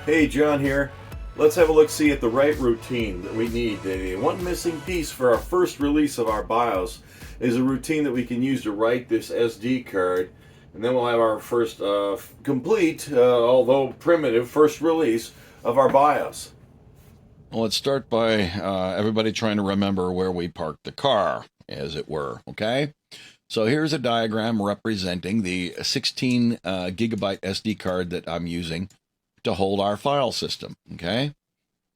Hey, John here. Let's have a look-see at the write routine that we need. The one missing piece for our first release of our BIOS is a routine that we can use to write this SD card, and then we'll have our first complete, although primitive, first release of our BIOS. Well, let's start by everybody trying to remember where we parked the car, as it were, okay? So here's a diagram representing the 16 gigabyte SD card that I'm using to hold our file system, okay?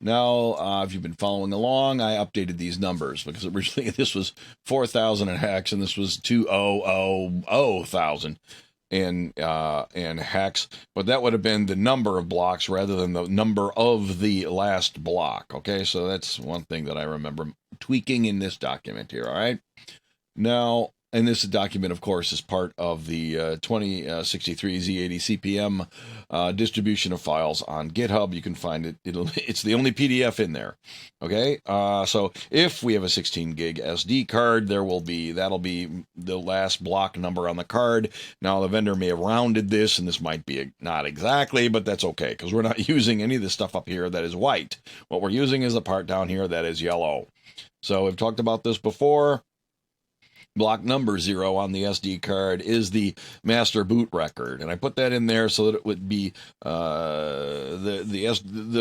Now, if you've been following along, I updated these numbers because originally this was 4,000 in hex and this was 2,000 in hex, but that would have been the number of blocks rather than the number of the last block. Okay, so that's one thing that I remember tweaking in this document here. All right, now, and this document, of course, is part of the 2063 Z80 CPM distribution of files on GitHub. You can find it. It's the only PDF in there. Okay, so if we have a 16 gig SD card, that'll be the last block number on the card. Now, the vendor may have rounded this, and this might be not exactly, but that's okay because we're not using any of the stuff up here that is white. What we're using is the part down here that is yellow. So we've talked about this before. Block number 0 on the SD card is the master boot record, and I put that in there so that it would be the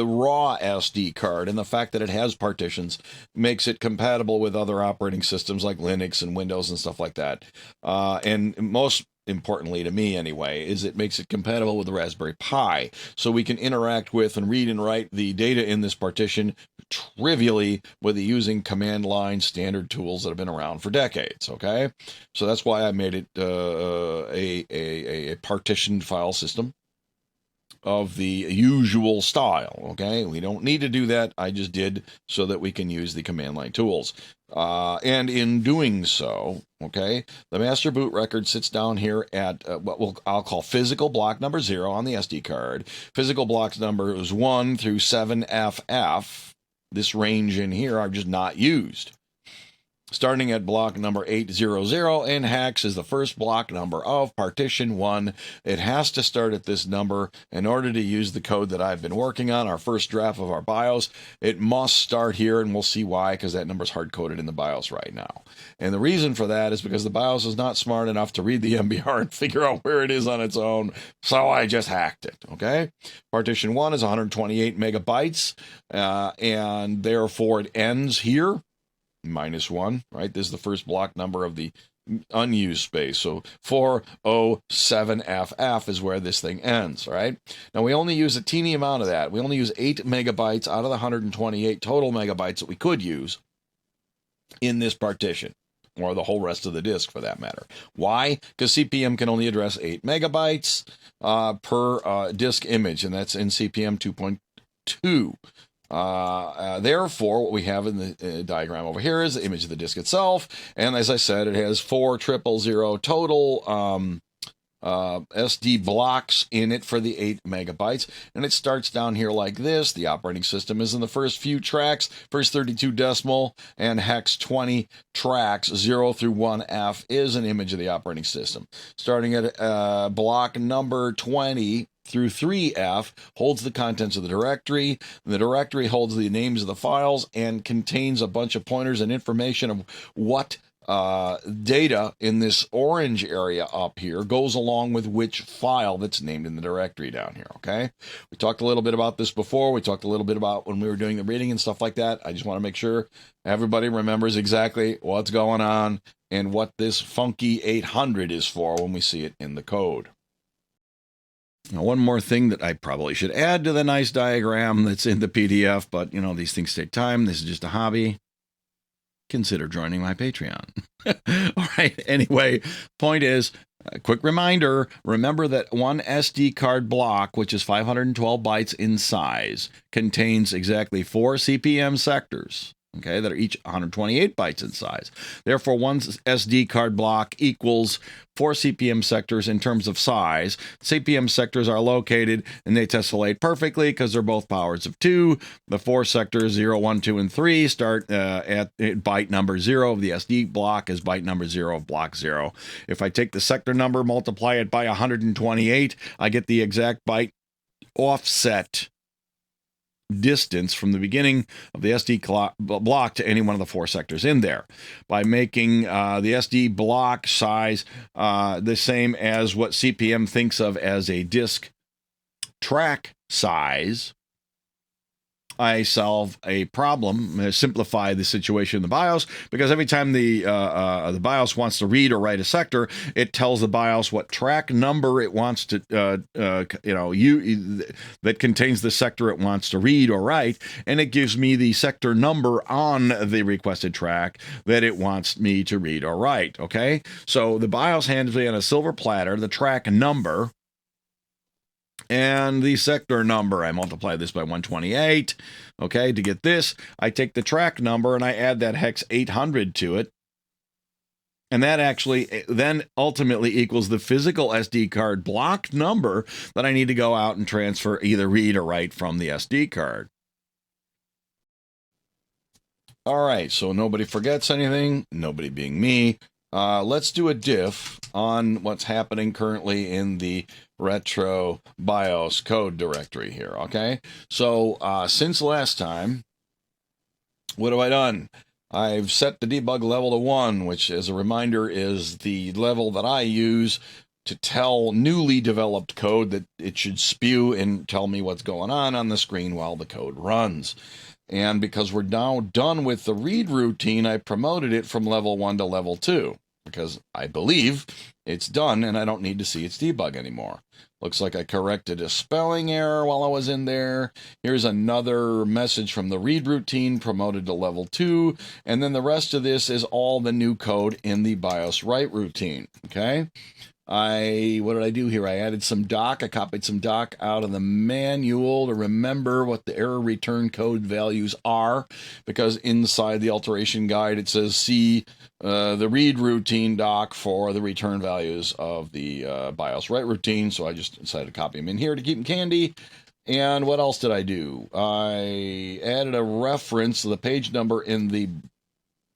raw SD card, and the fact that it has partitions makes it compatible with other operating systems like Linux and Windows and stuff like that. And most importantly to me anyway, is it makes it compatible with the Raspberry Pi, so we can interact with and read and write the data in this partition trivially with using command line standard tools that have been around for decades. Okay, so that's why I made it a partitioned file system of the usual style. Okay, we don't need to do that. I just did so that we can use the command line tools. And in doing so, okay, the master boot record sits down here at what I'll call physical block number 0 on the SD card. Physical block numbers 1 through 7FF. This range in here are just not used. Starting at block number 800 in hex is the first block number of partition 1. It has to start at this number in order to use the code that I've been working on, our first draft of our BIOS. It must start here, and we'll see why, because that number is hard-coded in the BIOS right now. And the reason for that is because the BIOS is not smart enough to read the MBR and figure out where it is on its own, so I just hacked it, okay? Partition 1 is 128 megabytes, and therefore it ends here. -1, right? This is the first block number of the unused space. So 407FF is where this thing ends, right? Now, we only use a teeny amount of that. We only use 8 megabytes out of the 128 total megabytes that we could use in this partition, or the whole rest of the disk for that matter. Why? Because CPM can only address 8 megabytes per disk image, and that's in CPM 2.2. Therefore, what we have in the diagram over here is the image of the disk itself, and as I said, it has 4,000 total SD blocks in it for the 8 megabytes, and it starts down here like this. The operating system is in the first few tracks, first 32 decimal, and hex 20 tracks, 0 through 1F is an image of the operating system. Starting at block number 20 through 3F holds the contents of the directory. The directory holds the names of the files and contains a bunch of pointers and information of what data in this orange area up here goes along with which file that's named in the directory down here, okay? We talked a little bit about this before. We talked a little bit about when we were doing the reading and stuff like that. I just want to make sure everybody remembers exactly what's going on and what this funky 800 is for when we see it in the code. Now, one more thing that I probably should add to the nice diagram that's in the PDF, but, you know, these things take time. This is just a hobby. Consider joining my Patreon. All right. Anyway, point is, a quick reminder, remember that one SD card block, which is 512 bytes in size, contains exactly 4 CPM sectors. Okay, that are each 128 bytes in size. Therefore, one SD card block equals 4 CPM sectors in terms of size. CPM sectors are located and they tessellate perfectly because they're both powers of 2. The 4 sectors 0, 1, 2, and 3 start at byte number 0 of the SD block as byte number 0 of block 0. If I take the sector number, multiply it by 128, I get the exact byte offset distance from the beginning of the SD block to any one of the 4 sectors in there by making the SD block size the same as what CPM thinks of as a disk track size. I solve a problem, simplify the situation in the BIOS, because every time the BIOS wants to read or write a sector, it tells the BIOS what track number it wants to, that contains the sector it wants to read or write, and it gives me the sector number on the requested track that it wants me to read or write. Okay, so the BIOS hands me on a silver platter the track number and the sector number. I multiply this by 128. Okay, to get this, I take the track number and I add that hex 800 to it. And that actually then ultimately equals the physical SD card block number that I need to go out and transfer, either read or write from the SD card. All right, so nobody forgets anything, nobody being me. Let's do a diff on what's happening currently in the Retro BIOS code directory here, okay? So since last time, what have I done? I've set the debug level to 1, which, as a reminder, is the level that I use to tell newly developed code that it should spew and tell me what's going on the screen while the code runs. And because we're now done with the read routine, I promoted it from level 1 to level 2, because I believe it's done and I don't need to see its debug anymore. Looks like I corrected a spelling error while I was in there. Here's another message from the read routine, promoted to level 2. And then the rest of this is all the new code in the BIOS write routine, okay? What did I do here? I added some doc. I copied some doc out of the manual to remember what the error return code values are, because inside the alteration guide it says see the read routine doc for the return values of the BIOS write routine. So I just decided to copy them in here to keep them candy. And what else did I do? I added a reference to the page number in the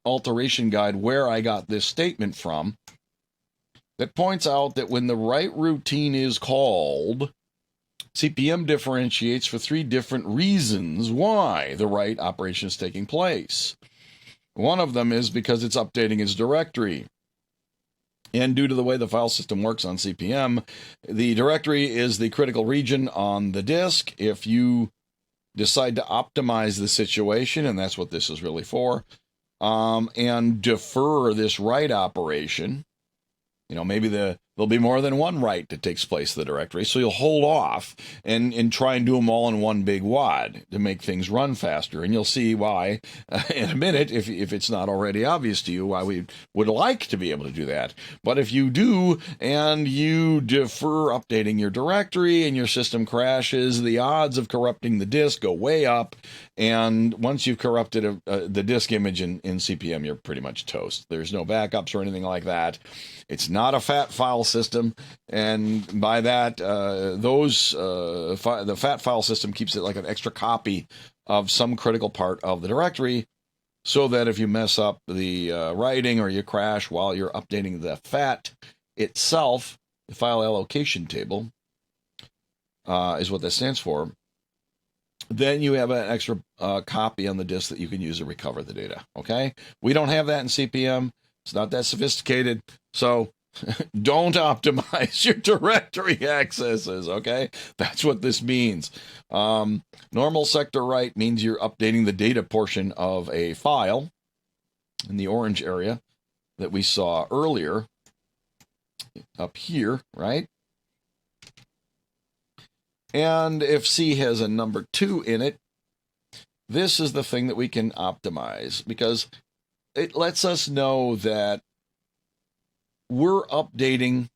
alteration guide where I got this statement from, that points out that when the write routine is called, CPM differentiates for 3 different reasons why the write operation is taking place. One of them is because it's updating its directory. And due to the way the file system works on CPM, the directory is the critical region on the disk. If you decide to optimize the situation, and that's what this is really for, and defer this write operation, maybe there'll be more than one write that takes place in the directory, so you'll hold off and try and do them all in one big wad to make things run faster. And you'll see why in a minute, if it's not already obvious to you, why we would like to be able to do that. But if you do, and you defer updating your directory and your system crashes, the odds of corrupting the disk go way up. And once you've corrupted the disk image in CPM, you're pretty much toast. There's no backups or anything like that. It's not a fat file system, and by that, the fat file system keeps it like an extra copy of some critical part of the directory, so that if you mess up the writing or you crash while you're updating the fat itself, the file allocation table is what that stands for, then you have an extra copy on the disk that you can use to recover the data, okay? We don't have that in CPM. It's not that sophisticated, so don't optimize your directory accesses, okay? That's what this means. Normal sector write means you're updating the data portion of a file in the orange area that we saw earlier up here, right? And if C has a number 2 in it, this is the thing that we can optimize, because it lets us know that we're updating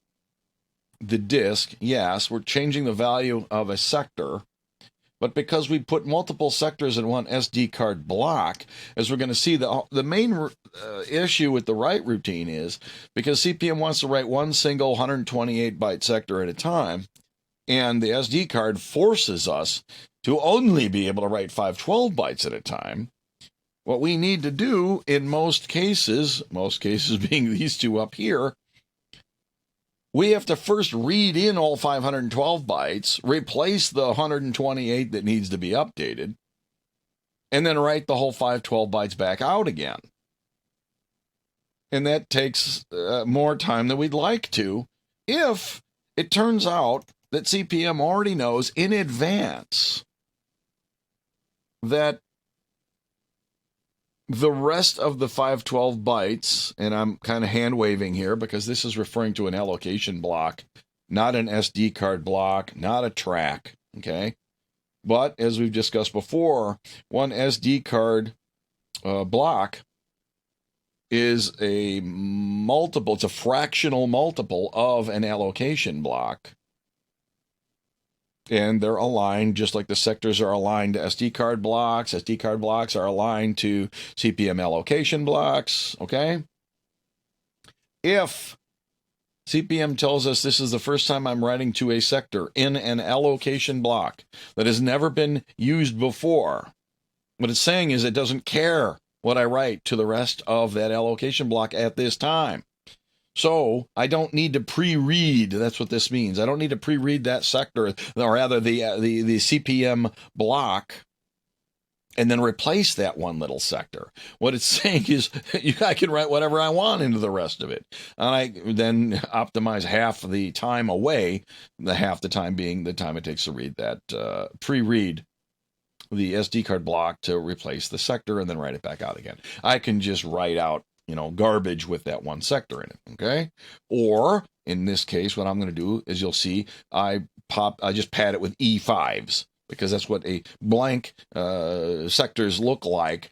the disk. Yes, we're changing the value of a sector, but because we put multiple sectors in one SD card block, as we're going to see, the main issue with the write routine is because CPM wants to write one single 128-byte sector at a time, and the SD card forces us to only be able to write 512 bytes at a time. What we need to do in most cases being these two up here, we have to first read in all 512 bytes, replace the 128 that needs to be updated, and then write the whole 512 bytes back out again. And that takes more time than we'd like to, if it turns out that CP/M already knows in advance that the rest of the 512 bytes, and I'm kind of hand waving here because this is referring to an allocation block, not an SD card block, not a track, okay? But as we've discussed before, one SD card block is a multiple, it's a fractional multiple of an allocation block. And they're aligned just like the sectors are aligned to SD card blocks. SD card blocks are aligned to CP/M allocation blocks, okay? If CP/M tells us this is the first time I'm writing to a sector in an allocation block that has never been used before, what it's saying is it doesn't care what I write to the rest of that allocation block at this time. So I don't need to pre-read. That's what this means. I don't need to pre-read that sector, or rather the CP/M block, and then replace that one little sector. What it's saying is I can write whatever I want into the rest of it. And I then optimize half the time away, the half the time being the time it takes to read that, pre-read the SD card block to replace the sector and then write it back out again. I can just write out, garbage with that one sector in it, okay? Or, in this case, what I'm going to do is you'll see I just pad it with E5s, because that's what a blank sectors look like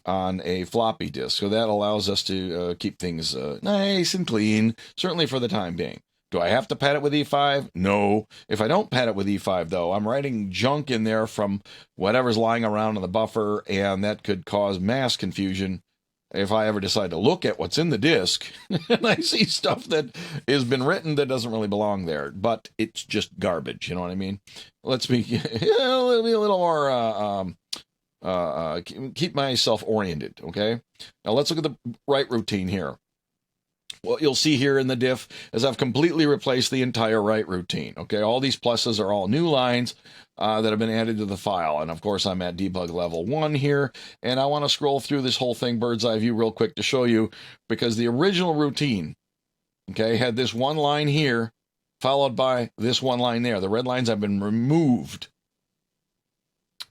on a floppy disk. So that allows us to keep things nice and clean, certainly for the time being. Do I have to pad it with E5? No. If I don't pad it with E5, though, I'm writing junk in there from whatever's lying around in the buffer, and that could cause mass confusion if I ever decide to look at what's in the disk and I see stuff that has been written that doesn't really belong there, but it's just garbage. You know what I mean? Let's be, a little more, keep myself oriented. Okay. Now let's look at the write routine here. What you'll see here in the diff is I've completely replaced the entire write routine. Okay. All these pluses are all new lines that have been added to the file. And of course, I'm at debug level 1 here. And I want to scroll through this whole thing bird's eye view real quick to show you, because the original routine, okay, had this one line here followed by this one line there. The red lines have been removed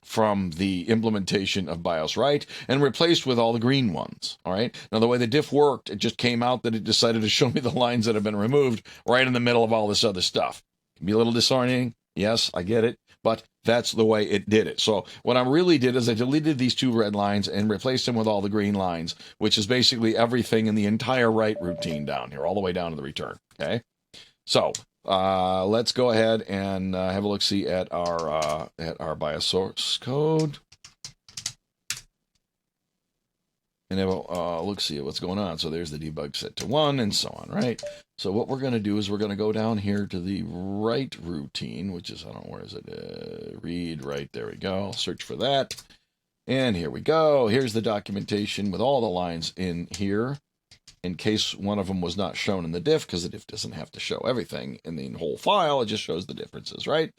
from the implementation of BIOS write and replaced with all the green ones. All right. Now, the way the diff worked, it just came out that it decided to show me the lines that have been removed right in the middle of all this other stuff. Can be a little disorienting. Yes, I get it. But that's the way it did it. So what I really did is I deleted these two red lines and replaced them with all the green lines, which is basically everything in the entire write routine down here, all the way down to the return. Okay. So let's go ahead and have a look-see at our BIOS source code, and have a look-see at what's going on. So there's the debug set to 1 and so on, right? So what we're going to do is we're going to go down here to the write routine, which is, I don't know, where is it? Read, write, there we go. I'll search for that. And here we go. Here's the documentation with all the lines in here, in case one of them was not shown in the diff, because the diff doesn't have to show everything in the whole file. It just shows the differences, right?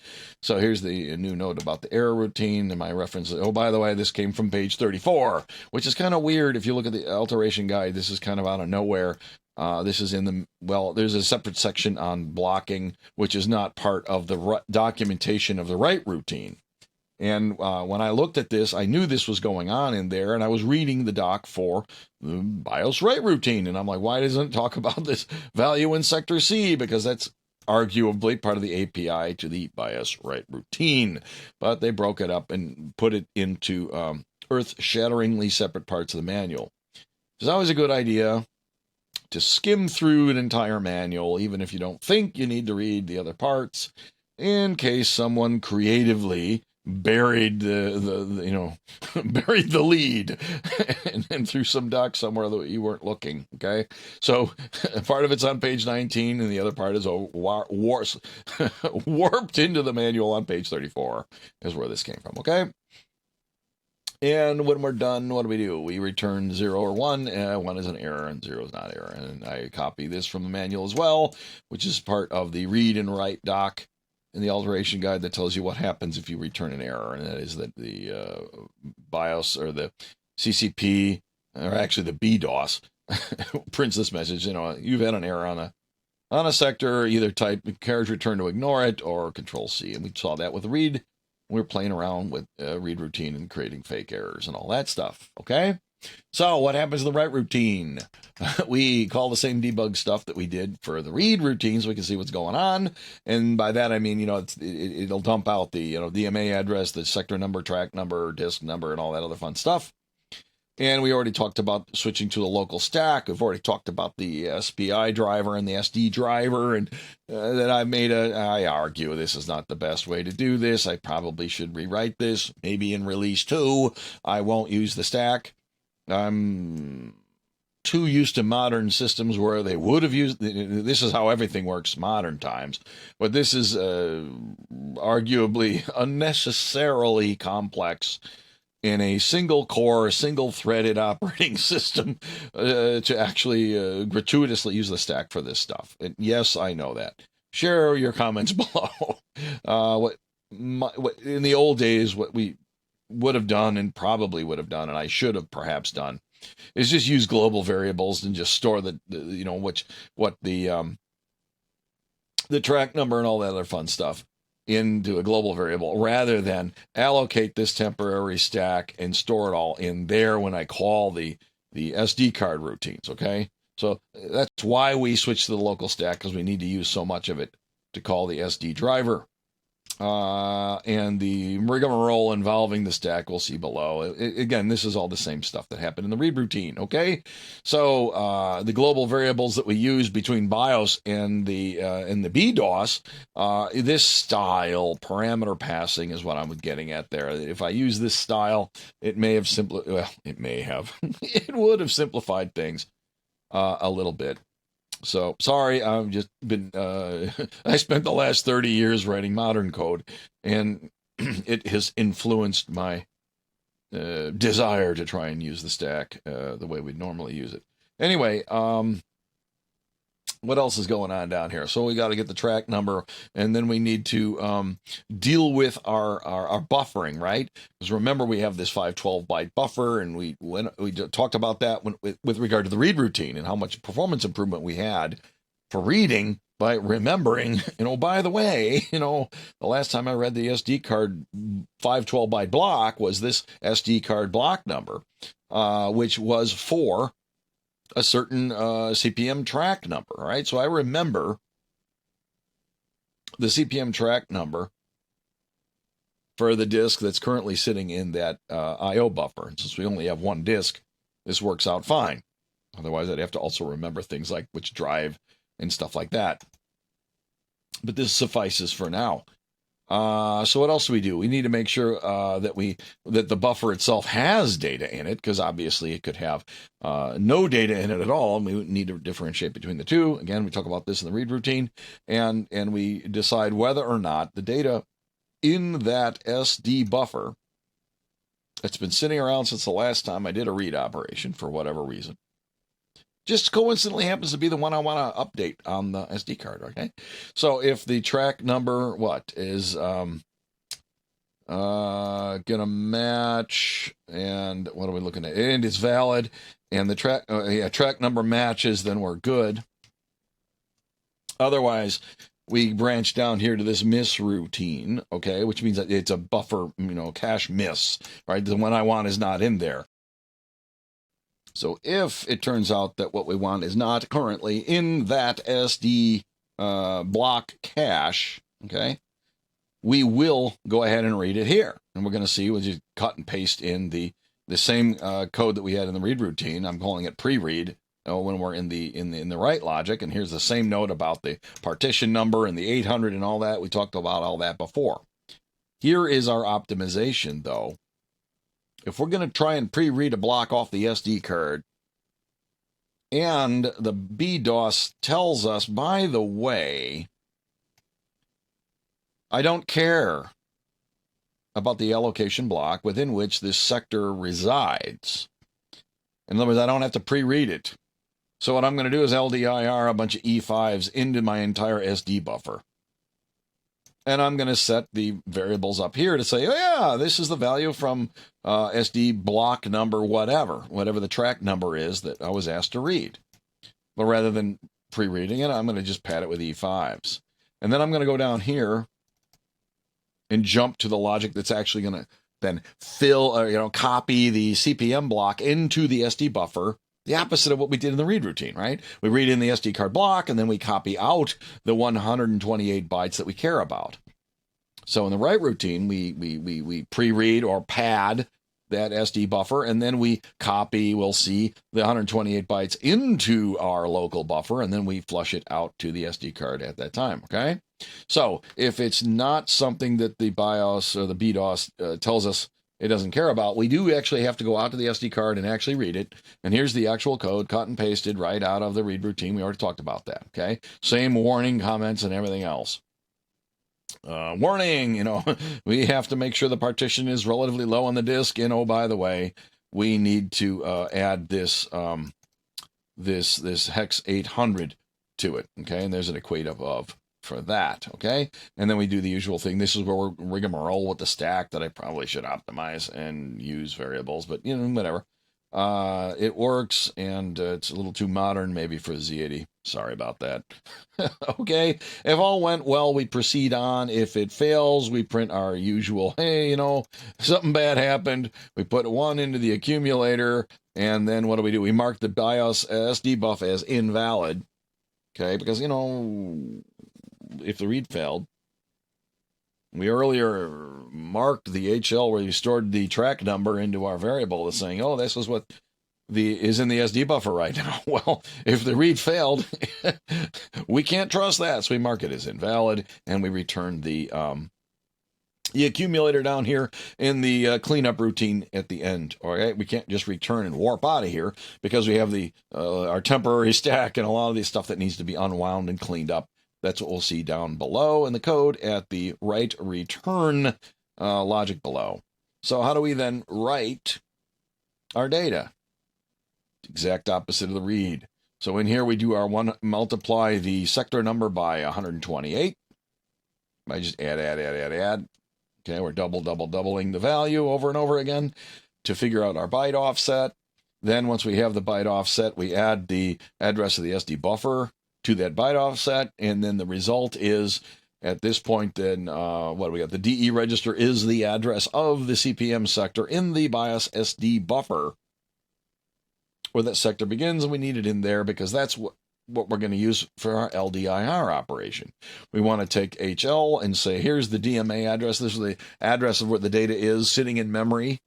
So here's the new note about the error routine and my reference. Oh, by the way, this came from page 34, which is kind of weird. If you look at the alteration guide, this is kind of out of nowhere. This is in the, well, there's a separate section on blocking, which is not part of the documentation of the write routine. And when I looked at this, I knew this was going on in there, and I was reading the doc for the BIOS write routine. And I'm like, why doesn't it talk about this value in sector C? Because that's arguably part of the API to the BIOS write routine. But they broke it up and put it into earth-shatteringly separate parts of the manual. It's always a good idea to skim through an entire manual, even if you don't think you need to read the other parts, in case someone creatively buried buried the lead and threw some doc somewhere that you weren't looking. Okay, so part of it's on page 19 and the other part is warped into the manual on page 34 is where this came from. Okay, and when we're done, what do? We return 0 or 1. 1 is an error and 0 is not error. And I copy this from the manual as well, which is part of the read and write doc. in the alteration guide that tells you what happens if you return an error, and that is that the BIOS or the CCP, or actually the BDOS, prints this message. You've had an error on a sector. Either type carriage return to ignore it or Control C, and we saw that with read. We were playing around with read routine and creating fake errors and all that stuff. Okay. So what happens to the write routine? We call the same debug stuff that we did for the read routine so we can see what's going on. And by that, I mean, it'll dump out the, DMA address, the sector number, track number, disk number, and all that other fun stuff. And we already talked about switching to the local stack. We've already talked about the SPI driver and the SD driver, and that I argue this is not the best way to do this. I probably should rewrite this. Maybe in release 2, I won't use the stack. I'm too used to modern systems where they would have used, this is how everything works modern times, but this is arguably unnecessarily complex in a single core, single threaded operating system to actually gratuitously use the stack for this stuff. And yes, I know that. Share your comments below. What in the old days, what we would have done and probably would have done, and I should have perhaps done, is just use global variables and just store the track number and all that other fun stuff into a global variable, rather than allocate this temporary stack and store it all in there when I call the SD card routines. Okay, so that's why we switch to the local stack, because we need to use so much of it to call the SD driver. And the rigmarole involving the stack we'll see below. Again, this is all the same stuff that happened in the read routine. Okay, so the global variables that we use between BIOS and the BDOS, this style parameter passing is what I'm getting at there. If I use this style, it may have it would have simplified things a little bit. So sorry, I've just been, I spent the last 30 years writing modern code, and it has influenced my desire to try and use the stack the way we'd normally use it. Anyway, what else is going on down here? So we got to get the track number, and then we need to deal with our buffering, right? Because remember, we have this 512 byte buffer, and we talked about that with regard to the read routine and how much performance improvement we had for reading by remembering, by the way, the last time I read the SD card 512 byte block was this SD card block number, which was for a certain CPM track number, right? So I remember the CPM track number for the disk that's currently sitting in that I/O buffer. And since we only have one disk, this works out fine. Otherwise, I'd have to also remember things like which drive and stuff like that. But this suffices for now. So what else do? We need to make sure that the buffer itself has data in it, because obviously it could have no data in it at all, and we need to differentiate between the two. Again, we talk about this in the read routine, and we decide whether or not the data in that SD buffer that's been sitting around since the last time I did a read operation for whatever reason just coincidentally happens to be the one I want to update on the SD card. Okay, so if the track number is gonna match, and what are we looking at? And it's valid, and the track number matches, then we're good. Otherwise, we branch down here to this miss routine, okay, which means that it's a buffer, cache miss, right? The one I want is not in there. So if it turns out that what we want is not currently in that SD block cache, okay, we will go ahead and read it here. And we're going to see, we'll just cut and paste in the same code that we had in the read routine. I'm calling it pre-read when we're in the write logic. And here's the same note about the partition number and the 800 and all that. We talked about all that before. Here is our optimization, though. If we're going to try and pre-read a block off the SD card, and the BDOS tells us, by the way, I don't care about the allocation block within which this sector resides. In other words, I don't have to pre-read it. So what I'm going to do is LDIR a bunch of E5s into my entire SD buffer. And I'm going to set the variables up here to say, oh yeah, this is the value from SD block number whatever the track number is that I was asked to read. But rather than pre-reading it, I'm going to just pad it with E5s. And then I'm going to go down here and jump to the logic that's actually going to then fill, or, copy the CPM block into the SD buffer, the opposite of what we did in the read routine, right? We read in the SD card block, and then we copy out the 128 bytes that we care about. So in the write routine, we pre-read or pad that SD buffer, and then we copy, we'll see, the 128 bytes into our local buffer, and then we flush it out to the SD card at that time, okay? So if it's not something that the BIOS or the BDOS tells us it doesn't care about, we do actually have to go out to the SD card and actually read it. And here's the actual code, cut and pasted right out of the read routine. We already talked about that, okay? Same warning, comments, and everything else. Warning, we have to make sure the partition is relatively low on the disk. And oh, by the way, we need to add this this hex 800 to it, okay? And there's an equate of for that, okay? And then we do the usual thing. This is where we're rigmarole with the stack that I probably should optimize and use variables, but whatever. It works, and it's a little too modern maybe for Z80. Sorry about that. Okay, if all went well, we proceed on. If it fails, we print our usual, hey, something bad happened. We put 1 into the accumulator, and then what do? We mark the BIOS SD buff as invalid, okay? Because, if the read failed, we earlier marked the HL where you stored the track number into our variable as saying, oh, this is what is in the SD buffer right now. Well, if the read failed, we can't trust that. So we mark it as invalid, and we return the accumulator down here in the cleanup routine at the end. All right, we can't just return and warp out of here because we have the our temporary stack and a lot of the stuff that needs to be unwound and cleaned up. That's what we'll see down below in the code at the write return logic below. So how do we then write our data? Exact opposite of the read. So in here we do our multiply the sector number by 128. I just add. Okay, we're doubling the value over and over again to figure out our byte offset. Then once we have the byte offset, we add the address of the SD buffer to that byte offset, and then the result is, at this point, then, what do we got? The DE register is the address of the CPM sector in the BIOS SD buffer, where that sector begins, and we need it in there because that's what we're going to use for our LDIR operation. We want to take HL and say, here's the DMA address. This is the address of where the data is sitting in memory.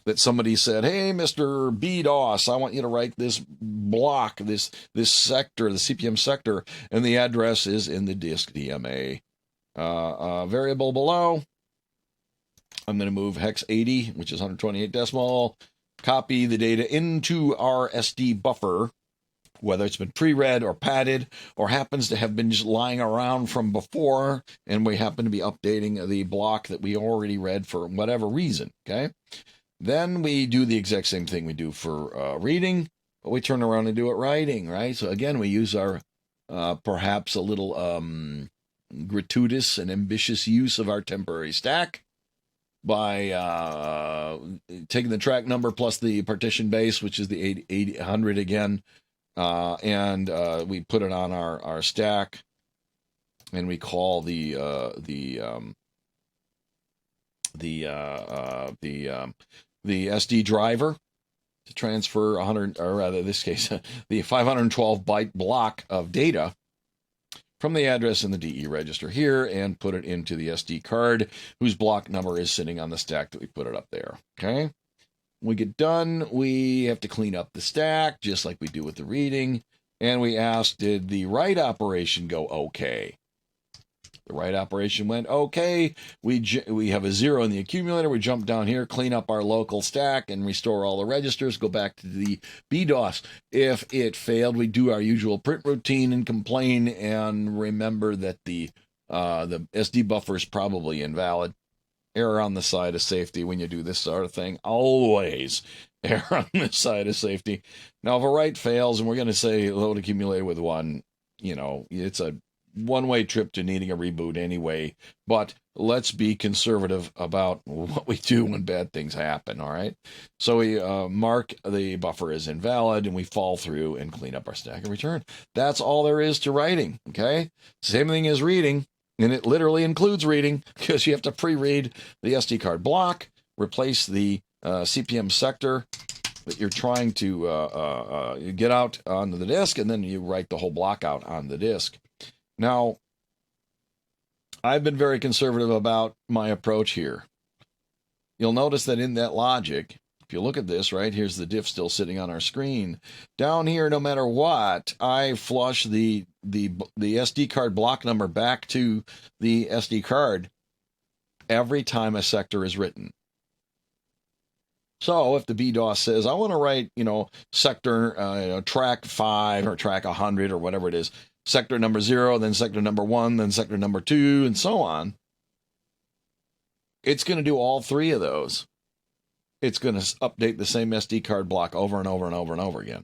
That somebody said, hey, Mr. BDOS, I want you to write this block, this sector, the CPM sector, and the address is in the disk DMA variable below. I'm going to move hex 80, which is 128 decimal, copy the data into our SD buffer, whether it's been pre-read or padded or happens to have been just lying around from before, and we happen to be updating the block that we already read for whatever reason, okay? Then we do the exact same thing we do for reading, but we turn around and do it writing, right? So again, we use our perhaps a little gratuitous and ambitious use of our temporary stack by taking the track number plus the partition base, which is the 800 again, and we put it on our stack, and we call the SD driver to transfer 100, or rather, in this case, the 512 byte block of data from the address in the DE register here and put it into the SD card, whose block number is sitting on the stack that we put it up there. Okay. When we get done, we have to clean up the stack just like we do with the reading. And we ask, did the write operation go okay? The write operation went okay. We have a 0 in the accumulator. We jump down here, clean up our local stack, and restore all the registers. Go back to the BDOS. If it failed, we do our usual print routine and complain, and remember that the SD buffer is probably invalid. Err on the side of safety when you do this sort of thing. Always err on the side of safety. Now, if a write fails, and we're going to say load accumulator with 1, it's a one-way trip to needing a reboot anyway, but let's be conservative about what we do when bad things happen, all right? So we mark the buffer as invalid, and we fall through and clean up our stack and return. That's all there is to writing, okay? Same thing as reading, and it literally includes reading, because you have to pre-read the SD card block, replace the CPM sector that you're trying to get out onto the disk, and then you write the whole block out on the disk. Now, I've been very conservative about my approach here. You'll notice that in that logic, if you look at this, right, here's the diff still sitting on our screen. Down here, no matter what, I flush the SD card block number back to the SD card every time a sector is written. So if the BIOS says, I want to write, sector track 5 or track 100 or whatever it is, sector number 0, then sector number 1, then sector number 2, and so on, it's going to do all 3 of those. It's going to update the same SD card block over and over and over and over again.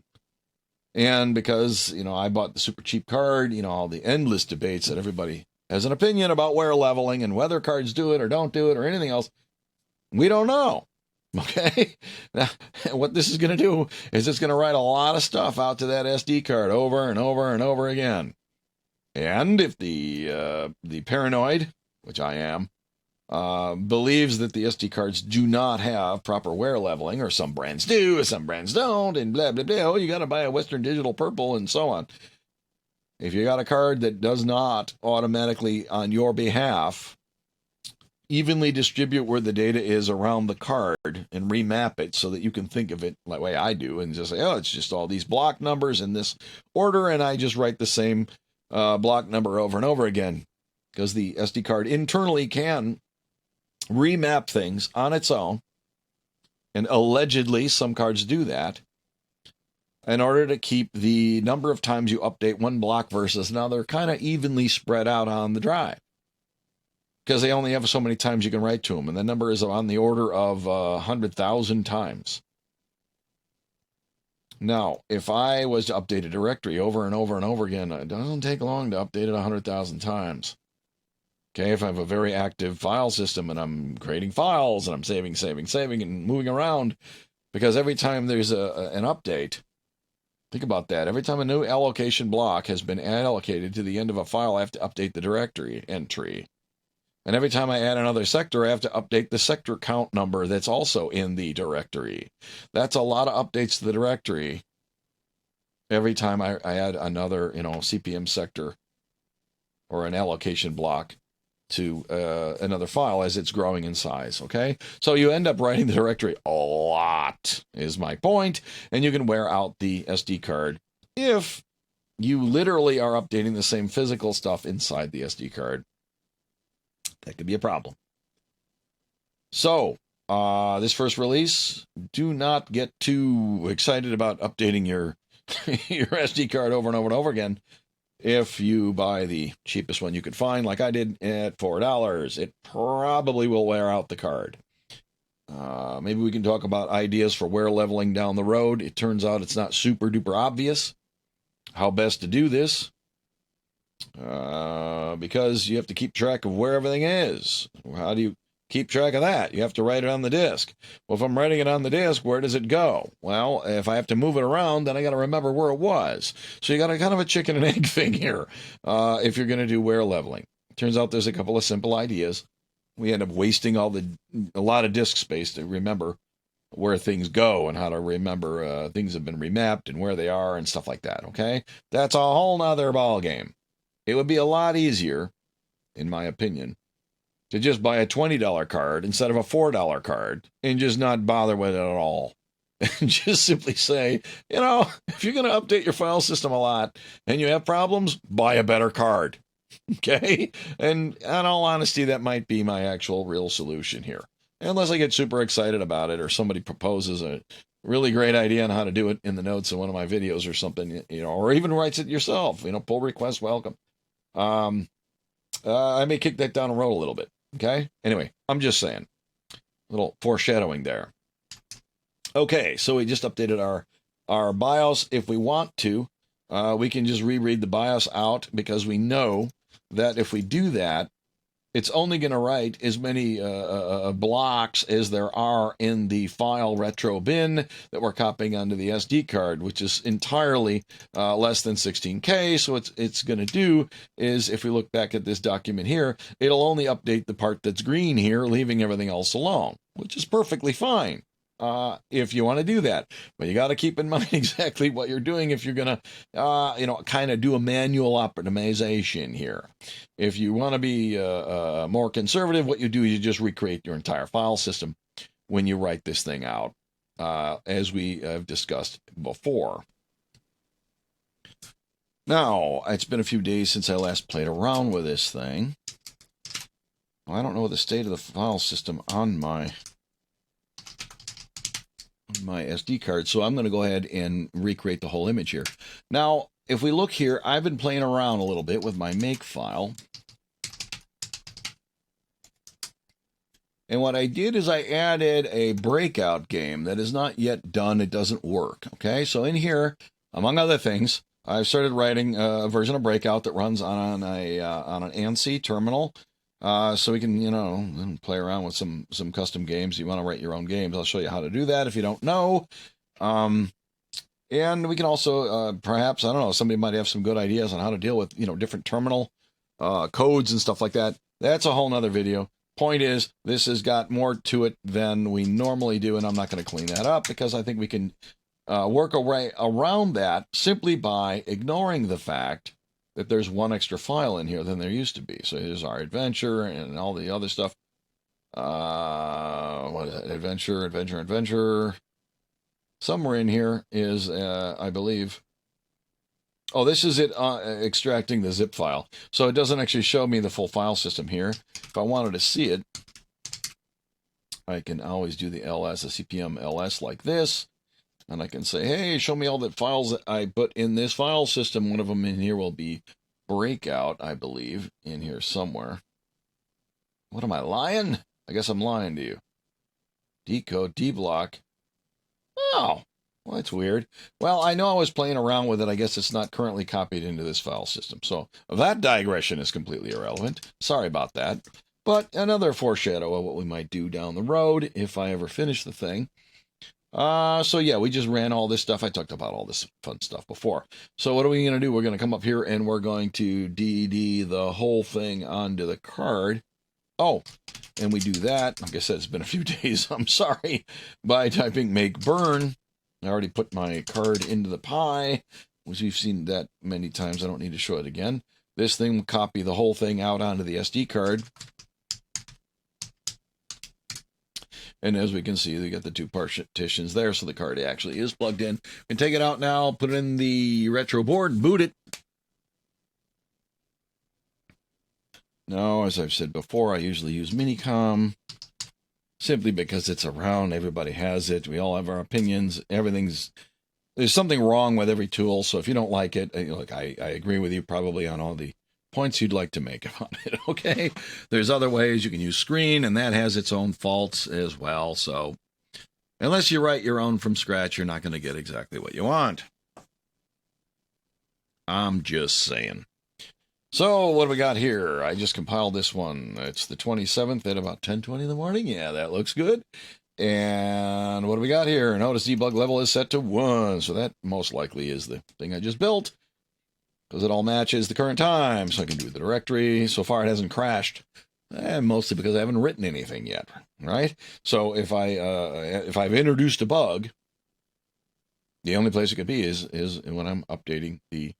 And because, I bought the super cheap card, all the endless debates that everybody has an opinion about wear leveling and whether cards do it or don't do it or anything else, we don't know. Okay, now what this is going to do is it's going to write a lot of stuff out to that SD card over and over and over again. And if the paranoid, which I am, believes that the SD cards do not have proper wear leveling, or some brands do, or some brands don't, and blah, blah, blah, oh, you got to buy a Western Digital Purple and so on. If you got a card that does not automatically, on your behalf, evenly distribute where the data is around the card and remap it so that you can think of it like the way I do and just say, oh, it's just all these block numbers in this order, and I just write the same block number over and over again, because the SD card internally can remap things on its own, and allegedly some cards do that, in order to keep the number of times you update one block versus another kind of evenly spread out on the drive. Because they only have so many times you can write to them, and the number is on the order of 100,000 times. Now, if I was to update a directory over and over and over again, it doesn't take long to update it 100,000 times. Okay, if I have a very active file system and I'm creating files and I'm saving and moving around, because every time there's an update, think about that. Every time a new allocation block has been allocated to the end of a file, I have to update the directory entry. And every time I add another sector, I have to update the sector count number that's also in the directory. That's a lot of updates to the directory every time I add another, CPM sector or an allocation block to another file as it's growing in size, okay? So you end up writing the directory a lot, is my point, and you can wear out the SD card if you literally are updating the same physical stuff inside the SD card. That could be a problem. So, this first release, do not get too excited about updating your your SD card over and over and over again. If you buy the cheapest one you could find, like I did at $4, it probably will wear out the card. Maybe we can talk about ideas for wear leveling down the road. It turns out it's not super duper obvious how best to do this. Because you have to keep track of where everything is. How do you keep track of that? You have to write it on the disk. Well, if I'm writing it on the disk, where does it go? Well, if I have to move it around, then I got to remember where it was. So you got a kind of a chicken and egg thing here if you're going to do wear leveling. Turns out there's a couple of simple ideas. We end up wasting a lot of disk space to remember where things go and how to remember things have been remapped and where they are and stuff like that, okay? That's a whole nother ball game. It would be a lot easier, in my opinion, to just buy a $20 card instead of a $4 card and just not bother with it at all. And just simply say, if you're going to update your file system a lot and you have problems, buy a better card. Okay? And in all honesty, that might be my actual real solution here. Unless I get super excited about it or somebody proposes a really great idea on how to do it in the notes of one of my videos or something, or even writes it yourself, pull request welcome. I may kick that down the road a little bit. Okay. Anyway, I'm just saying, a little foreshadowing there. Okay. So we just updated our BIOS. If we want to, we can just reread the BIOS out because we know that if we do that, it's only going to write as many blocks as there are in the file retro bin that we're copying onto the SD card, which is entirely less than 16K. So what it's going to do is, if we look back at this document here, it'll only update the part that's green here, leaving everything else alone, which is perfectly fine. If you want to do that, but you got to keep in mind exactly what you're doing if you're going to, kind of do a manual optimization here. If you want to be more conservative, what you do is you just recreate your entire file system when you write this thing out, as we have discussed before. Now, it's been a few days since I last played around with this thing. Well, I don't know the state of the file system on my SD card, so I'm going to go ahead and recreate the whole image here. Now, if we look here, I've been playing around a little bit with my make file. And what I did is I added a breakout game that is not yet done. It doesn't work. Okay, so in here, among other things, I've started writing a version of Breakout that runs on an ANSI terminal. So we can, play around with some custom games. You want to write your own games, I'll show you how to do that if you don't know. And we can also, perhaps, I don't know, somebody might have some good ideas on how to deal with, different terminal codes and stuff like that. That's a whole nother video. Point is, this has got more to it than we normally do, and I'm not going to clean that up because I think we can work a way around that simply by ignoring the fact that there's one extra file in here than there used to be. So here's our adventure and all the other stuff. What is it? Adventure. Somewhere in here is, I believe. Oh, this is it extracting the zip file. So it doesn't actually show me the full file system here. If I wanted to see it, I can always do the ls, the CPM ls like this. And I can say, hey, show me all the files that I put in this file system. One of them in here will be Breakout, I believe, in here somewhere. What am I, lying? I guess I'm lying to you. Decode, deblock. Oh, well, that's weird. Well, I know I was playing around with it. I guess it's not currently copied into this file system. So that digression is completely irrelevant. Sorry about that. But another foreshadow of what we might do down the road if I ever finish the thing. So yeah, we just ran all this stuff. I talked about all this fun stuff before. So what are we going to do? We're going to come up here and we're going to DD the whole thing onto the card. Oh, and we do that. Like I said, it's been a few days. I'm sorry. By typing make burn. I already put my card into the Pi, which we've seen that many times. I don't need to show it again. This thing will copy the whole thing out onto the SD card. And as we can see, we got the two partitions there, so the card actually is plugged in. We can take it out now, put it in the retro board, boot it. Now, as I've said before, I usually use Minicom, simply because it's around, everybody has it, we all have our opinions, there's something wrong with every tool, so if you don't like it, look, I agree with you probably on all the points you'd like to make about it, okay? There's other ways you can use Screen, and that has its own faults as well, so unless you write your own from scratch, you're not going to get exactly what you want. I'm just saying. So, what do we got here? I just compiled this one. It's the 27th at about 10:20 in the morning. Yeah, that looks good. And what do we got here? Notice debug level is set to 1, so that most likely is the thing I just built, because it all matches the current time, so I can do the directory. So far, it hasn't crashed, mostly because I haven't written anything yet, right? So if I've introduced a bug, the only place it could be is when I'm updating the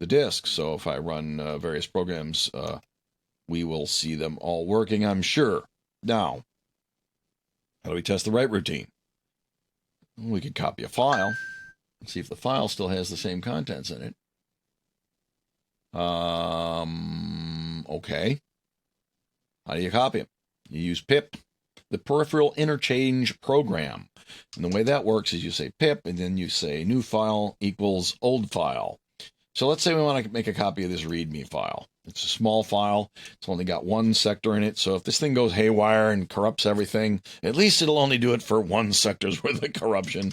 disk. So if I run various programs, we will see them all working, I'm sure. Now, how do we test the write routine? We could copy a file and see if the file still has the same contents in it. Okay. How do you copy them? You use pip, the peripheral interchange program. And the way that works is you say pip, and then you say new file equals old file. So let's say we want to make a copy of this README file. It's a small file. It's only got one sector in it. So if this thing goes haywire and corrupts everything, at least it'll only do it for one sector's worth of corruption.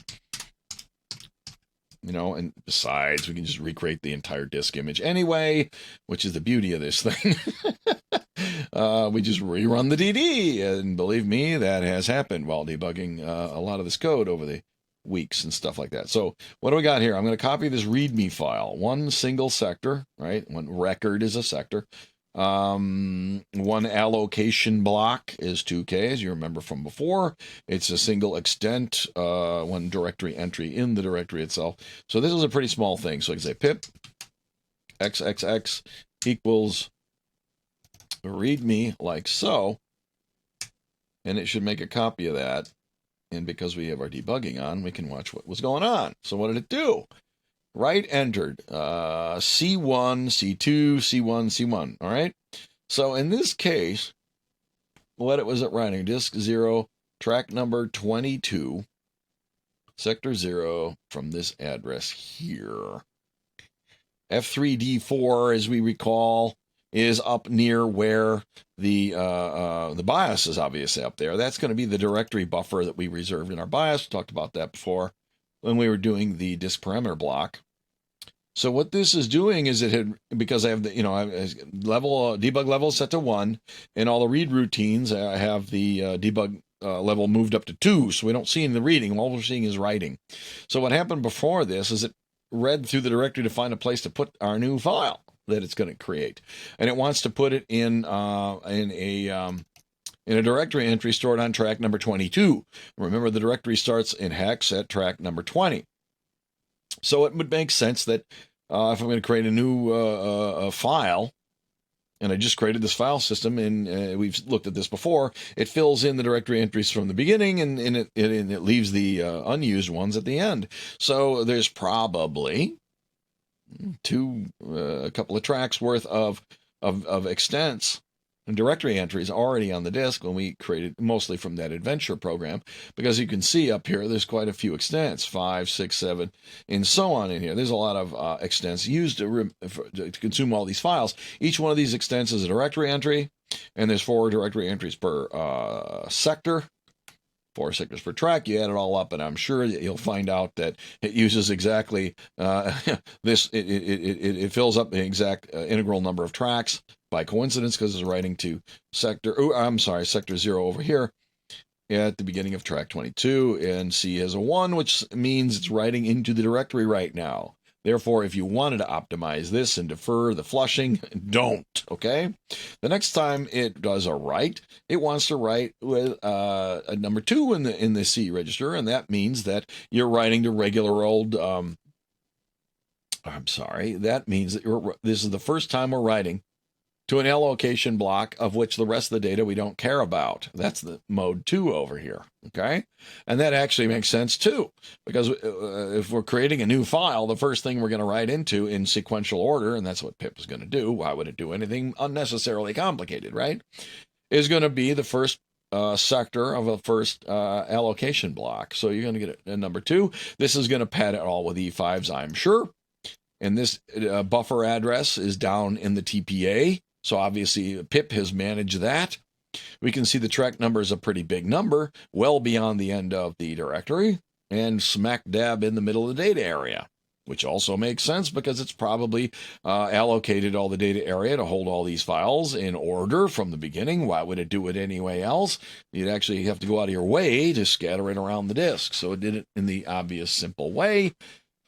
You know, and besides, we can just recreate the entire disk image anyway, which is the beauty of this thing. We just rerun the DD, and believe me, that has happened while debugging a lot of this code over the weeks and stuff like that. So what do we got here? I'm going to copy this README file. One single sector, right? One record is a sector. One allocation block is 2K, as you remember from before. It's a single extent, one directory entry in the directory itself. So this is a pretty small thing. So I can say pip xxx equals readme like so, and it should make a copy of that. And because we have our debugging on, we can watch what was going on. So what did it do? Write entered C1, C2, C1, C1. All right. So in this case, what it was at writing, disk 0, track number 22, sector 0 from this address here. F3D4, as we recall, is up near where the BIOS is obviously up there. That's going to be the directory buffer that we reserved in our BIOS. We talked about that before when we were doing the disk parameter block. So what this is doing is it had, because I have the, debug level set to 1, and all the read routines, I have the debug level moved up to 2, so we don't see any of the reading. All we're seeing is writing. So what happened before this is it read through the directory to find a place to put our new file that it's going to create, and it wants to put it in a directory entry stored on track number 22. Remember, the directory starts in hex at track number 20. So it would make sense that if I'm going to create a new file, and I just created this file system, and we've looked at this before, it fills in the directory entries from the beginning, and it leaves the unused ones at the end. So there's probably a couple of tracks worth of extents and directory entries already on the disk when we created, mostly from that adventure program, because you can see up here there's quite a few extents, 5, 6, 7, and so on in here. There's a lot of extents used to consume all these files. Each one of these extents is a directory entry, and there's 4 directory entries per sector. 4 sectors per track. You add it all up, and I'm sure that you'll find out that it uses exactly this. It fills up the exact integral number of tracks by coincidence, because it's writing to sector 0 over here at the beginning of track 22, and C has a 1, which means it's writing into the directory right now. Therefore, if you wanted to optimize this and defer the flushing, don't, okay? The next time it does a write, it wants to write with a number 2 in the C register, and that means that you're writing to regular old, that means that this is the first time we're writing to an allocation block of which the rest of the data we don't care about. That's the mode 2 over here, okay? And that actually makes sense too, because if we're creating a new file, the first thing we're going to write into in sequential order, and that's what pip is going to do, why would it do anything unnecessarily complicated, right? Is going to be the first sector of a first allocation block. So you're going to get a number 2. This is going to pad it all with E5s, I'm sure. And this buffer address is down in the TPA. So obviously pip has managed that. We can see the track number is a pretty big number, well beyond the end of the directory, and smack dab in the middle of the data area, which also makes sense because it's probably allocated all the data area to hold all these files in order from the beginning. Why would it do it anyway else? You'd actually have to go out of your way to scatter it around the disk. So it did it in the obvious, simple way.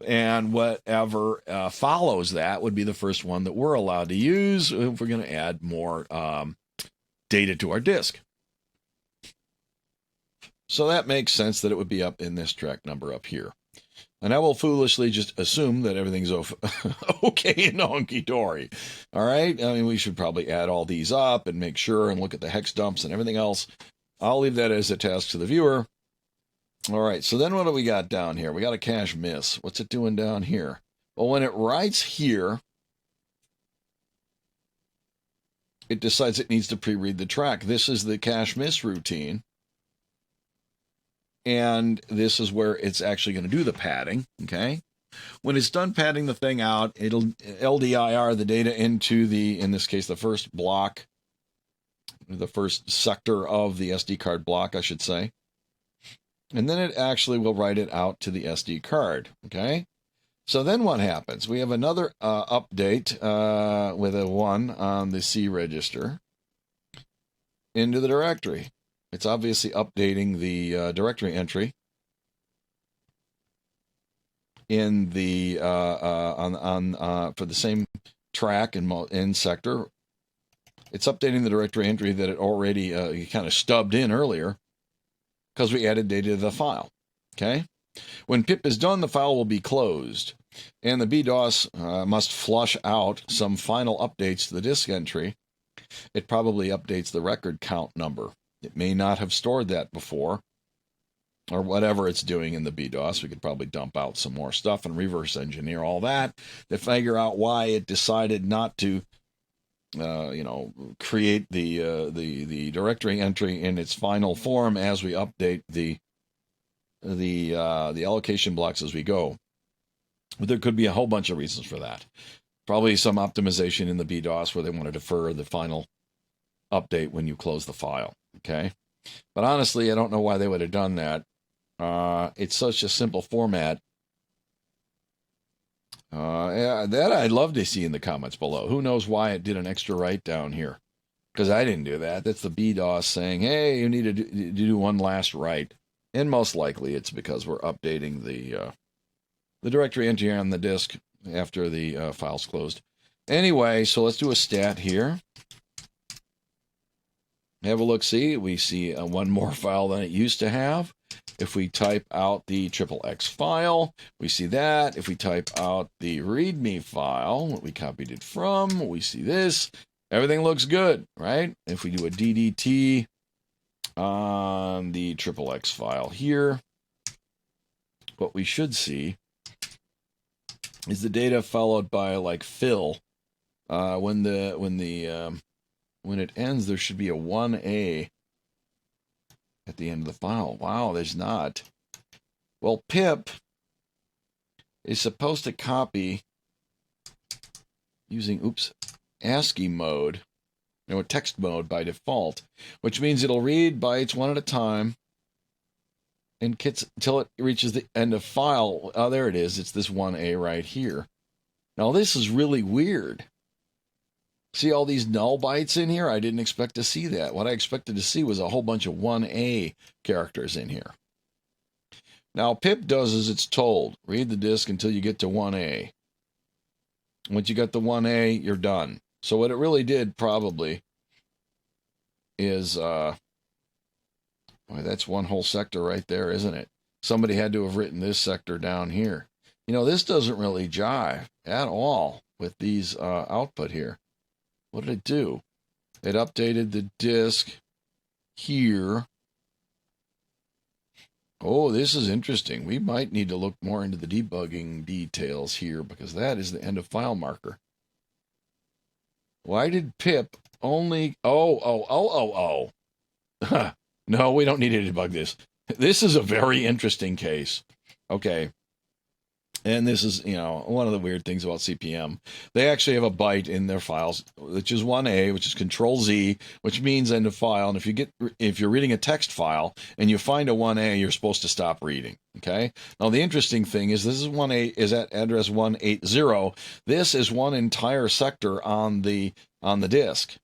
And whatever follows that would be the first one that we're allowed to use if we're going to add more data to our disk. So that makes sense that it would be up in this track number up here. And I will foolishly just assume that everything's okay and honky-dory. All right? I mean, we should probably add all these up and make sure and look at the hex dumps and everything else. I'll leave that as a task to the viewer. All right, so then what do we got down here? We got a cache miss. What's it doing down here? Well, when it writes here, it decides it needs to pre-read the track. This is the cache miss routine. And this is where it's actually going to do the padding, okay? When it's done padding the thing out, it'll LDIR the data into the, in this case, the first block, the first sector of the SD card block, I should say. And then it actually will write it out to the SD card, okay? So then what happens? We have another update with a 1 on the C register into the directory. It's obviously updating the directory entry in the for the same track and sector. It's updating the directory entry that it already kind of stubbed in earlier because we added data to the file. Okay. When pip is done, the file will be closed, and the BIOS must flush out some final updates to the disk entry. It probably updates the record count number. It may not have stored that before, or whatever it's doing in the BIOS. We could probably dump out some more stuff and reverse engineer all that to figure out why it decided not to, create the directory entry in its final form as we update the allocation blocks as we go. But there could be a whole bunch of reasons for that. Probably some optimization in the BIOS where they want to defer the final update when you close the file. Okay, but honestly, I don't know why they would have done that. It's such a simple format. That I'd love to see in the comments below. Who knows why it did an extra write down here? Because I didn't do that. That's the BIOS saying, hey, you need to do one last write. And most likely it's because we're updating the directory entry on the disk after the file's closed. Anyway, so let's do a stat here. Have a look, see, we see one more file than it used to have. If we type out the XXX file, we see that. If we type out the README file, what we copied it from, we see this. Everything looks good, right? If we do a DDT on the XXX file here, what we should see is the data followed by like fill. When it ends, there should be a 1A at the end of the file. Wow, there's not. Well, pip is supposed to copy using, ASCII mode, text mode by default, which means it'll read bytes one at a time until it reaches the end of file. Oh, there it is. It's this 1A right here. Now, this is really weird. See all these null bytes in here? I didn't expect to see that. What I expected to see was a whole bunch of 1A characters in here. Now, pip does as it's told. Read the disk until you get to 1A. Once you got the 1A, you're done. So what it really did probably is, boy, that's one whole sector right there, isn't it? Somebody had to have written this sector down here. This doesn't really jive at all with these output here. What did it do? It updated the disk here. Oh, this is interesting. We might need to look more into the debugging details here because that is the end of file marker. Why did pip only... Oh. No, we don't need to debug this. This is a very interesting case. Okay. And this is, one of the weird things about CPM. They actually have a byte in their files, which is 1A, which is Control-Z, which means end of file. And if you're reading a text file and you find a 1A, you're supposed to stop reading. Okay. Now the interesting thing is this is 1A is at address 180. This is one entire sector on the disk.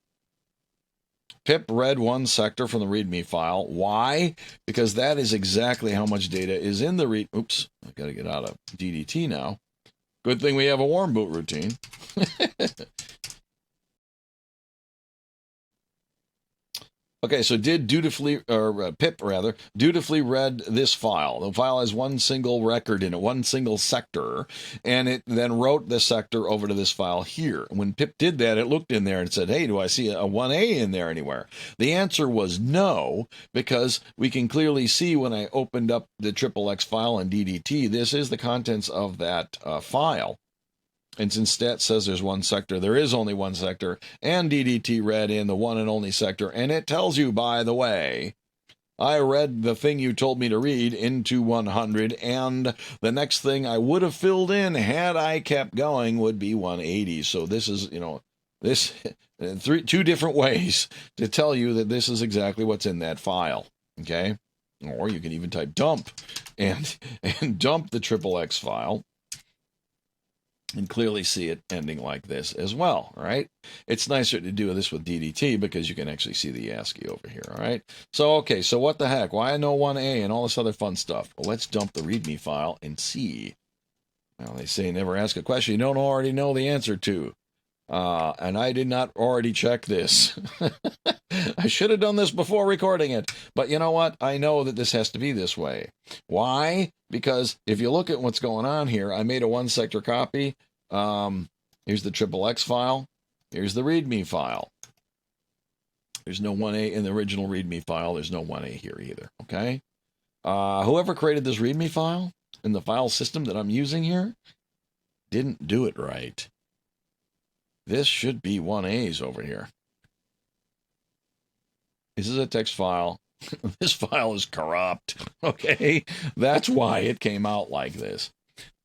Pip read one sector from the README file. Why? Because that is exactly how much data is in the read. Oops, I got to get out of DDT now. Good thing we have a warm boot routine. Okay, so pip dutifully read this file. The file has one single record in it, one single sector, and it then wrote the sector over to this file here. When pip did that, it looked in there and said, hey, do I see a 1A in there anywhere? The answer was no, because we can clearly see when I opened up the XXX file in DDT, this is the contents of that file. And since stat says there's one sector, there is only one sector, and DDT read in the one and only sector, and it tells you, by the way, I read the thing you told me to read into 100, and the next thing I would have filled in had I kept going would be 180. So this is, two different ways to tell you that this is exactly what's in that file, okay? Or you can even type dump and dump the XXX file. and clearly see it ending like this as well, all right? It's nicer to do this with DDT because you can actually see the ASCII over here, all right? So, okay, so what the heck? Why no 1A and all this other fun stuff? Well, let's dump the README file and see. Well, they say never ask a question you don't already know the answer to. And I did not already check this. I should have done this before recording it. But you know what? I know that this has to be this way. Why? Because if you look at what's going on here, I made a one-sector copy. Here's the XXX file. Here's the README file. There's no 1A in the original README file. There's no 1A here either, okay? Whoever created this README file in the file system that I'm using here didn't do it right. This should be 1A's over here. This is a text file. This file is corrupt, okay? That's why it came out like this.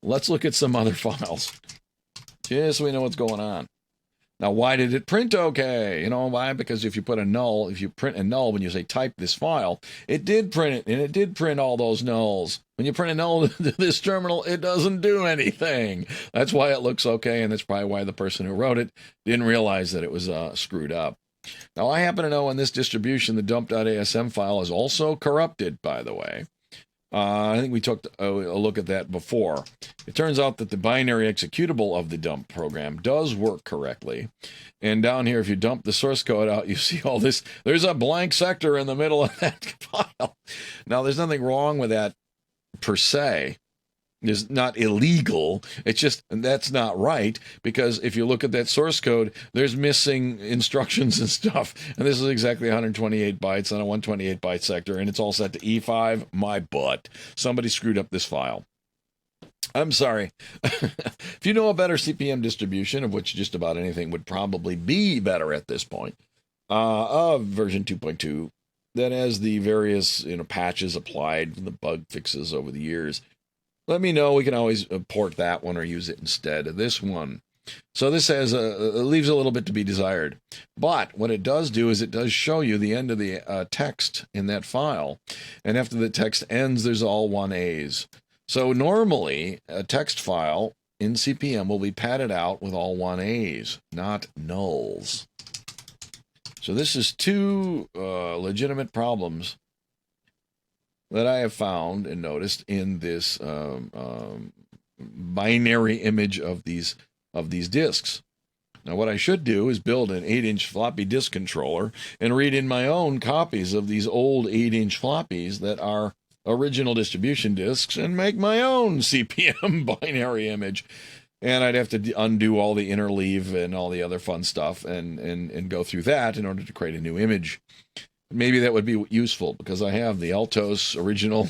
Let's look at some other files, just so we know what's going on. Now, why did it print okay? You know why? Because if you put a null, if you print a null when you say type this file, it did print it, and it did print all those nulls. When you print a null to this terminal, it doesn't do anything. That's why it looks okay, and that's probably why the person who wrote it didn't realize that it was screwed up. Now, I happen to know in this distribution, the dump.asm file is also corrupted, by the way. I think we took a look at that before. It turns out that the binary executable of the dump program does work correctly. And down here, if you dump the source code out, you see all this. There's a blank sector in the middle of that file. Now, there's nothing wrong with that per se. It's not illegal. It's just that's not right, because if you look at that source code, there's missing instructions and stuff. And this is exactly 128 bytes on a 128 byte sector, and it's all set to E5. My butt. Somebody screwed up this file. I'm sorry. If you know a better CPM distribution, of which just about anything would probably be better at this point, of version 2.2, that has the various patches applied, the bug fixes over the years, let me know. We can always port that one or use it instead of this one. So this has leaves a little bit to be desired. But what it does do is it does show you the end of the text in that file. And after the text ends, there's all 1A's. So normally, a text file in CPM will be padded out with all 1A's, not nulls. So this is two legitimate problems that I have found and noticed in this binary image of these disks. Now, what I should do is build an 8-inch floppy disk controller and read in my own copies of these old 8-inch floppies that are original distribution disks and make my own CPM binary image. And I'd have to undo all the interleave and all the other fun stuff and go through that in order to create a new image. Maybe that would be useful, because I have the Altos original,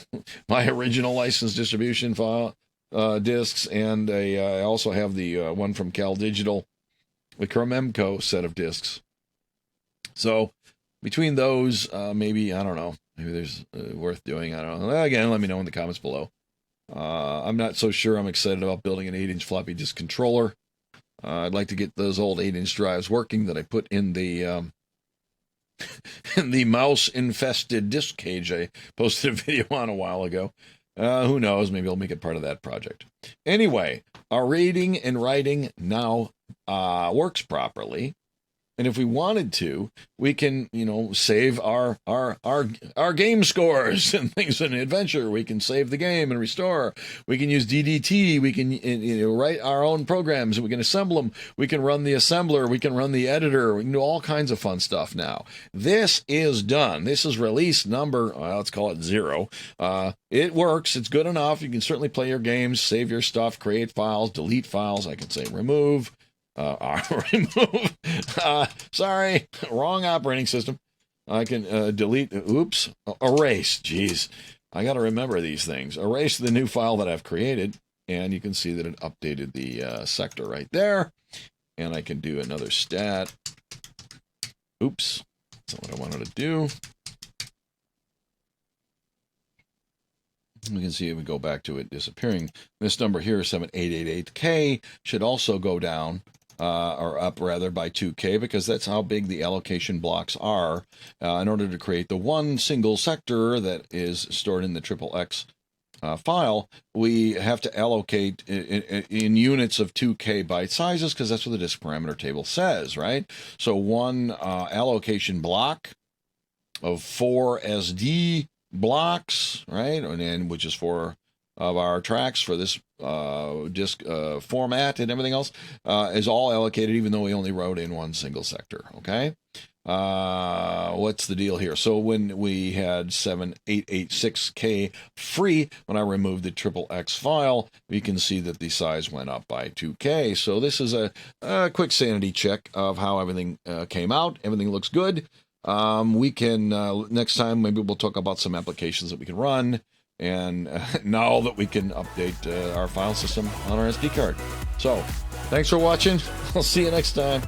my original licensed distribution file discs, and I also have the one from Cal Digital, the Cromemco set of discs. So between those, maybe, I don't know, maybe there's worth doing. I don't know. Again, let me know in the comments below. I'm not so sure I'm excited about building an 8-inch floppy disk controller. I'd like to get those old 8-inch drives working that I put in the mouse-infested disk cage I posted a video on a while ago. Who knows? Maybe I'll make it part of that project. Anyway, our reading and writing now works properly. And if we wanted to, we can, save our game scores and things in adventure. We can save the game and restore. We can use DDT. We can write our own programs, and we can assemble them. We can run the assembler. We can run the editor. We can do all kinds of fun stuff now. This is done. This is release number, let's call it 0. It works. It's good enough. You can certainly play your games, save your stuff, create files, delete files. I can say remove. Remove. Sorry, wrong operating system. I can delete. Oops. Erase. Jeez, I got to remember these things. Erase the new file that I've created, and you can see that it updated the sector right there. And I can do another stat. Oops, that's not what I wanted to do. We can see if we go back to it disappearing. This number here, 7888K, should also go down. Or up rather by 2K, because that's how big the allocation blocks are in order to create the one single sector that is stored in the XXX file, we have to allocate in units of 2K byte sizes, because that's what the disk parameter table says, right? So one allocation block of 4 SD blocks, right? And then, which is 4 of our tracks for this disk format and everything else, is all allocated, even though we only wrote in one single sector, okay? What's the deal here? So when we had 7886K free, when I removed the XXX file, we can see that the size went up by 2K. So this is a quick sanity check of how everything came out. Everything looks good. We can, next time, maybe we'll talk about some applications that we can run, and now that we can update our file system on our SD card. So, thanks for watching. I'll see you next time.